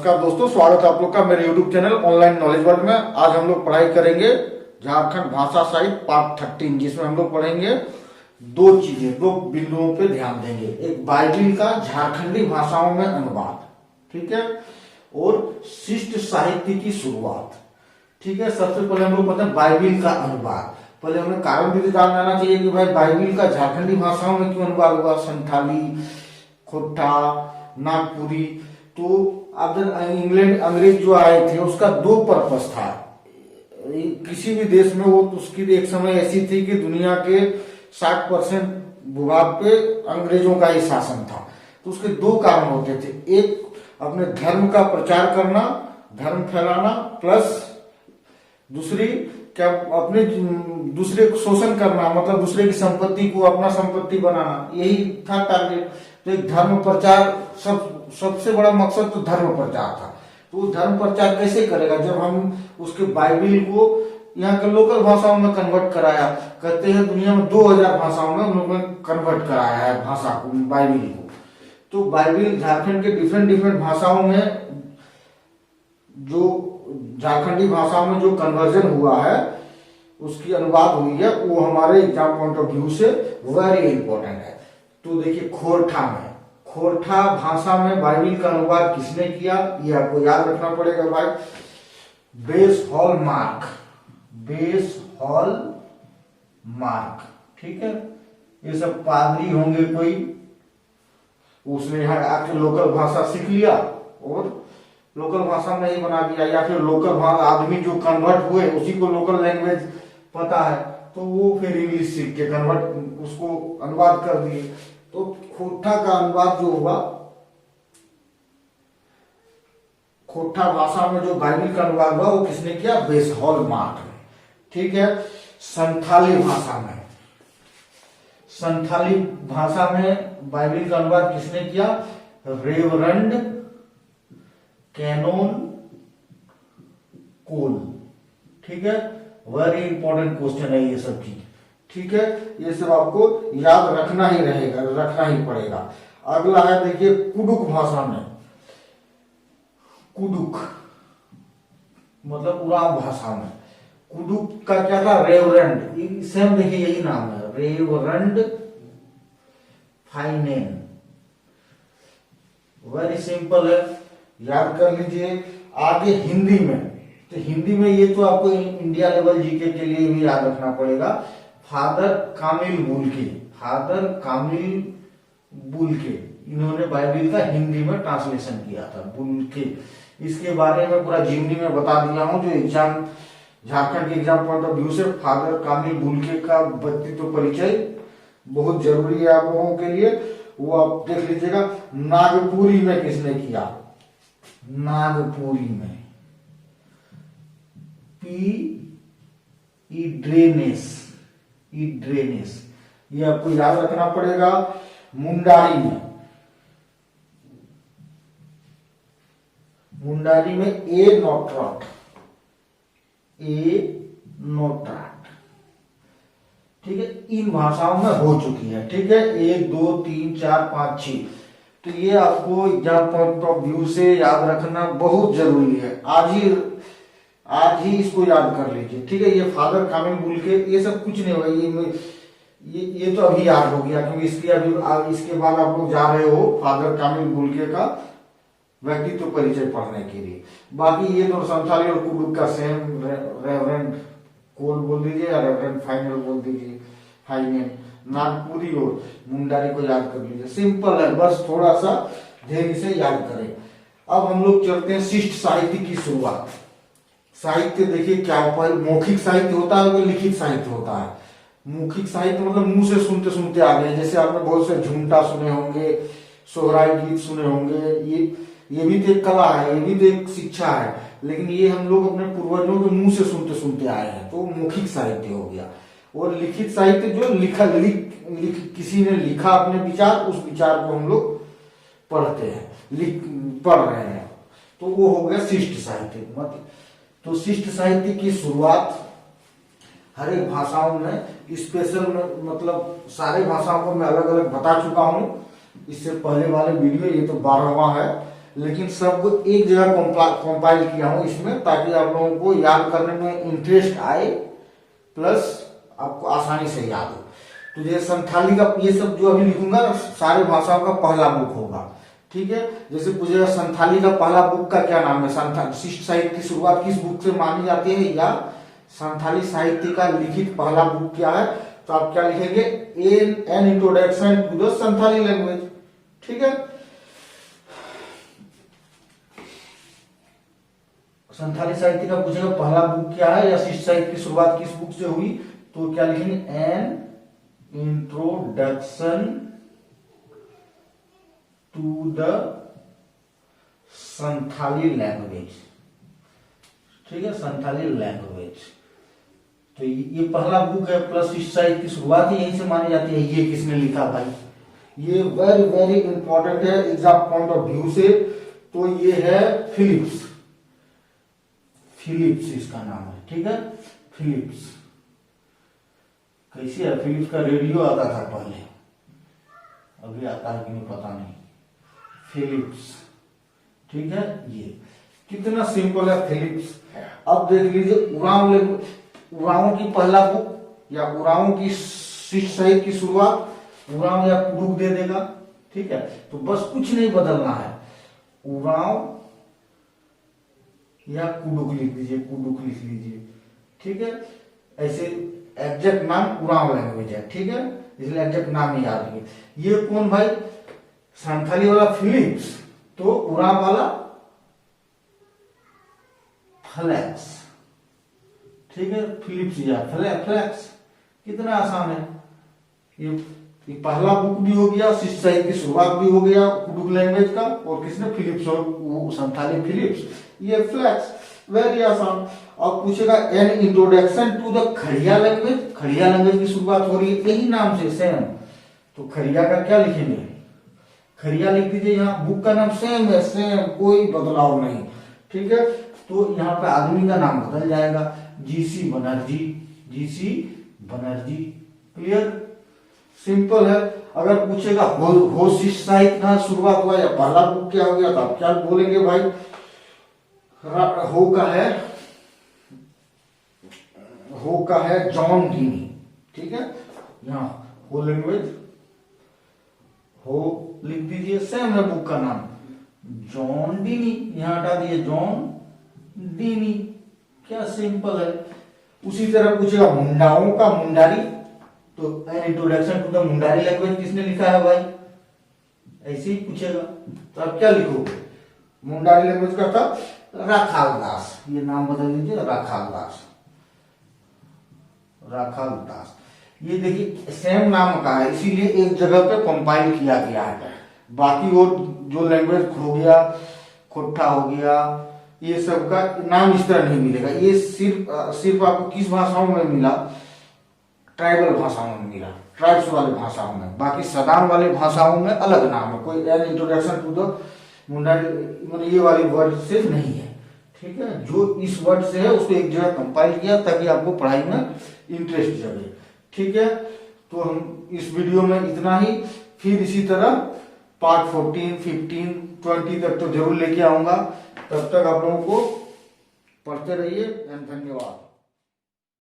नमस्कार दोस्तों, स्वागत है आप लोग का मेरे YouTube channel online knowledge world में। आज हम लोग पढ़ाई करेंगे झारखंड भाषा साहित्य पार्ट 13, जिसमें हम लोग पढ़ेंगे दो चीजें, दो बिंदुओं पे ध्यान देंगे। एक बाइबिल का झारखंडी भाषाओं में अनुवाद, ठीक है, और शिष्ट साहित्य की शुरुआत। ठीक है, सबसे पहले हम लोग पता है बाइबिल का अनुवाद। पहले हमें कारण भी जान लेना चाहिए कि भाई बाइबिल का झारखंडी भाषाओं में क्यों अनुवाद हुआ। संथाली, खोटा, नागपुरी। तो अब इंग्लैंड अंग्रेज जो आए थे उसका दो पर्पस था। किसी भी देश में वो उसकी एक समय ऐसी थी कि दुनिया के 60% भूभाग पे अंग्रेजों का ही शासन था। तो उसके दो कारण होते थे, एक अपने धर्म का प्रचार करना, धर्म फैलाना, प्लस दूसरी क्या अपने दूसरे को शोषण करना, मतलब दूसरे की संपत्ति को अपना संपत्ति बनाना, यही था टारगेट। तो एक धर्म प्रचार सबसे बड़ा मकसद तो धर्म प्रचार था। तो धर्म प्रचार कैसे करेगा जब हम उसके बाइबिल को यहाँ के लोकल भाषाओं में कन्वर्ट कराया। कहते हैं दुनिया में 2000 भाषाओं में उन्होंने कन्वर्ट कराया है भाषा को, बाइबिल को। तो बाइबिल झारखंड के डिफरेंट भाषाओं में जो झारखंडी भाषा में जो कन्वर्जन हुआ है, उसकी अनुवाद हुई है, वो हमारे एग्जाम पॉइंट ऑफ व्यू से वेरी इंपॉर्टेंट है। तो देखिए खोरठा भाषा में बाइबिल का अनुवाद किसने किया, ये आपको याद रखना पड़ेगा भाई। बेस हॉल मार्क, ठीक है। ये सब पादरी होंगे कोई, उसने यहाँ आके लोकल भाषा सीख लिया और लोकल भाषा में ही बना दिया, या फिर लोकल आदमी जो कन्वर्ट हुए उसी को लोकल लैंग्वेज पता है तो वो फिर इंग्लिश सीख के कन्वर्ट उसको अनुवाद कर दिए। तो खोटा का अनुवाद जो हुआ, खोटा भाषा में जो बाइबिल का अनुवाद हुआ वो किसने किया, बेस हॉल मार्क ने, ठीक है। संथाली भाषा में बाइबिल का अनुवाद किसने किया, रेवरेंड कैनोन कोल, ठीक है। वेरी इंपॉर्टेंट क्वेश्चन है ये सब चीज, ठीक है। ये सब आपको याद रखना ही पड़ेगा। अगला है देखिए कुडुक भाषा में, कुडुक मतलब उराव भाषा में, कुडुक का क्या था, रेवरेंड, सेम देखिए यही नाम है, रेवरेंड फाइनेन। वेरी सिंपल है, याद कर लीजिए। आगे हिंदी में, तो हिंदी में ये तो आपको इंडिया लेवल जीके के लिए भी याद रखना पड़ेगा। फादर कामिल बुल्के, इन्होंने बाइबिल का हिंदी में ट्रांसलेशन किया था, बुल्के। इसके बारे में पूरा जीवनी में बता दिया हूं, जो एग्जाम झारखंड के एग्जाम पॉइंट ऑफ व्यू से फादर कामिल बुल्के का व्यक्तित्व परिचय बहुत जरूरी है आप लोगों के लिए, वो आप देख लीजिएगा। नागपुरी में किसने किया, नागपुरी में इड्रेनेस, ये आपको याद रखना पड़ेगा। मुंडारी में ए नोट्राट, ठीक है। इन भाषाओं में हो चुकी है, ठीक है। 1 2 3 4 5 6, तो ये आपको एग्जाम पॉइंट ऑफ व्यू से याद रखना बहुत जरूरी है। आज ही इसको याद कर लीजिए, ठीक है। ये फादर कामिल बुल्के, ये सब कुछ नहीं होगा, ये तो अभी याद हो गया, क्योंकि इसके बाद आप लोग जा रहे हो फादर कामिल बुल्के का व्यक्तित्व परिचय पढ़ने के लिए। बाकी ये तो संथाली और कुडुक का सेम, रेवरेंड कोल बोल दीजिए या रेवरेंड फाइनल बोल दीजिए, फाइनेल। नागपुरी और मुंडारी को याद कर लीजिए, सिंपल है, बस थोड़ा सा धैर्य से याद करें। अब हम लोग चलते हैं शिष्ट साहित्य की शुरुआत। साहित्य देखिए क्या होता है, मौखिक साहित्य होता है और लिखित साहित्य होता है। मौखिक साहित्य मतलब मुंह से सुनते आ गए, जैसे आपने बहुत से झुमटा सुने होंगे, सोहराई गीत सुने होंगे, ये भी तो एक कला है, ये भी तो एक शिक्षा है, लेकिन ये हम लोग अपने पूर्वजों के मुंह से सुनते आए हैं, तो मौखिक साहित्य हो गया। और लिखित साहित्य जो किसी ने लिखा अपने विचार, उस विचार को हम लोग पढ़ते हैं, पढ़ रहे हैं, तो वो हो गया शिष्ट साहित्य। तो शिष्ट साहित्य की शुरुआत हर एक भाषाओं में, स्पेशल मतलब सारे भाषाओं को मैं अलग अलग बता चुका हूं इससे पहले वाले वीडियो, ये तो 12वां है। लेकिन सबको एक जगह कंपाइल किया हूं इसमें, ताकि आप लोगों को याद करने में इंटरेस्ट आए, प्लस आपको आसानी से याद हो। तो जैसे संथाली का ये सब जो अभी लिखूंगा सारे भाषाओं का पहला बुक होगा, ठीक है। जैसे पूछेगा संथाली का पहला बुक का क्या नाम है, शिष्ट साहित्य की शुरुआत किस बुक से मानी जाती है, या संथाली साहित्य का लिखित पहला बुक क्या है, तो आप क्या लिखेंगे, an introduction to the Santhali language, ठीक है। संथाली साहित्य का पूछेगा पहला बुक क्या है, या शिष्ट साहित्य की शुरुआत किस बुक से हुई, तो क्या लिखेंगे, an introduction to the Santhali language, ठीक है, संथाली लैंग्वेज। तो ये पहला बुक है, प्लस शिष्ट साहित्य की शुरुआत ही यहीं से मानी जाती है। ये किसने लिखा भाई, ये वेरी वेरी इंपॉर्टेंट है एग्जाम पॉइंट ऑफ व्यू से। तो ये है फिलिप्स, फिलिप्स इसका नाम है, ठीक है, फिलिप्स। कैसे है, फिलिप्स का रेडियो आता था पहले, अभी आता है कि नहीं पता नहीं, फिलिप्स, ठीक है। ये कितना सिंपल है फिलिप्स। अब देख लीजिए उरांव की पहला बुक या उरांव की शिष्ट साहित्य की शुरुआत, उरांव या कुडुक दे देगा, ठीक है। तो बस कुछ नहीं बदलना है, उरांव या कुडुक लिख दीजिए, कुडुक लिख लीजिए, ठीक है। ऐसे एग्जैक्ट नाम उरांव लैंग्वेज है, ठीक है, इसलिए एग्जैक्ट नाम ही याद रखिए। ये कौन भाई, संथाली वाला फिलिप्स, तो उरांव वाला फ्लैक्स, ठीक है, फिलिप्स या फ्लैक्स। कितना आसान है ये पहला बुक भी हो गया, शिष्ट साहित्य की शुरुआत भी हो गया कुडुक लैंग्वेज का, और किसने, फिलिप्स, और वो संथाली फिलिप्स, ये फ्लैक्स, वेरी आसान। अब पूछेगा an introduction to the Kharia language, Kharia language की शुरुआत हो रही है यही नाम से, सेम। तो खड़िया का क्या लिखेंगे, खड़िया लिख दीजिए, यहाँ बुक का नाम सेम है, सेम, कोई बदलाव नहीं, ठीक है। तो यहाँ पे आदमी का नाम बदल जाएगा, GC Banerjee, GC Banerjee, clear, simple है। अगर पूछेगा हो शिष्ट साहित्य कहाँ शुरुआत हुआ या पहला बुक क्या हो गया, तो आप क्या बोलेंगे भाई, हो का है जॉन डीनी, ठीक है। यहाँ हो लैंग्वेज, हो लिख दीजिए, सेम है बुक का नाम, जॉन डीनी, यहाँ हटा दिए जॉन डीनी, क्या सिंपल है। उसी तरह पूछेगा मुंडाओं का मुंडारी, तो an introduction to the Mundari language किसने लिखा है भाई, ऐसे ही पूछेगा, तो आप क्या लिखोगे, मुंडारी लैंग्वेज का था राखाल दास, ये नाम बदल दीजिए, राखाल दास, राखाल दास। ये देखिए सेम नाम का है, इसीलिए एक जगह पे कंपाइल किया गया है। बाकी और जो लैंग्वेज हो गया, खोट्टा हो गया, ये सब का नाम इस तरह नहीं मिलेगा। ये सिर्फ आपको किस भाषाओं में मिला, ट्राइबल भाषाओं में मिला, ट्राइब्स वाले भाषाओं में। बाकी सदान वाले भाषाओं में अलग नाम है, कोई an introduction to the Mundari ये वाली वर्ड से नहीं है, ठीक है। जो इस वर्ड से है उसको एक जगह कंपाइल किया ताकि आपको पढ़ाई में इंटरेस्ट जगे, ठीक है। तो हम इस वीडियो में इतना ही, फिर इसी तरह पार्ट 14, 15, 20 तक तो जरूर लेके आऊंगा। तब तक आप लोगों को पढ़ते रहिए, धन्यवाद।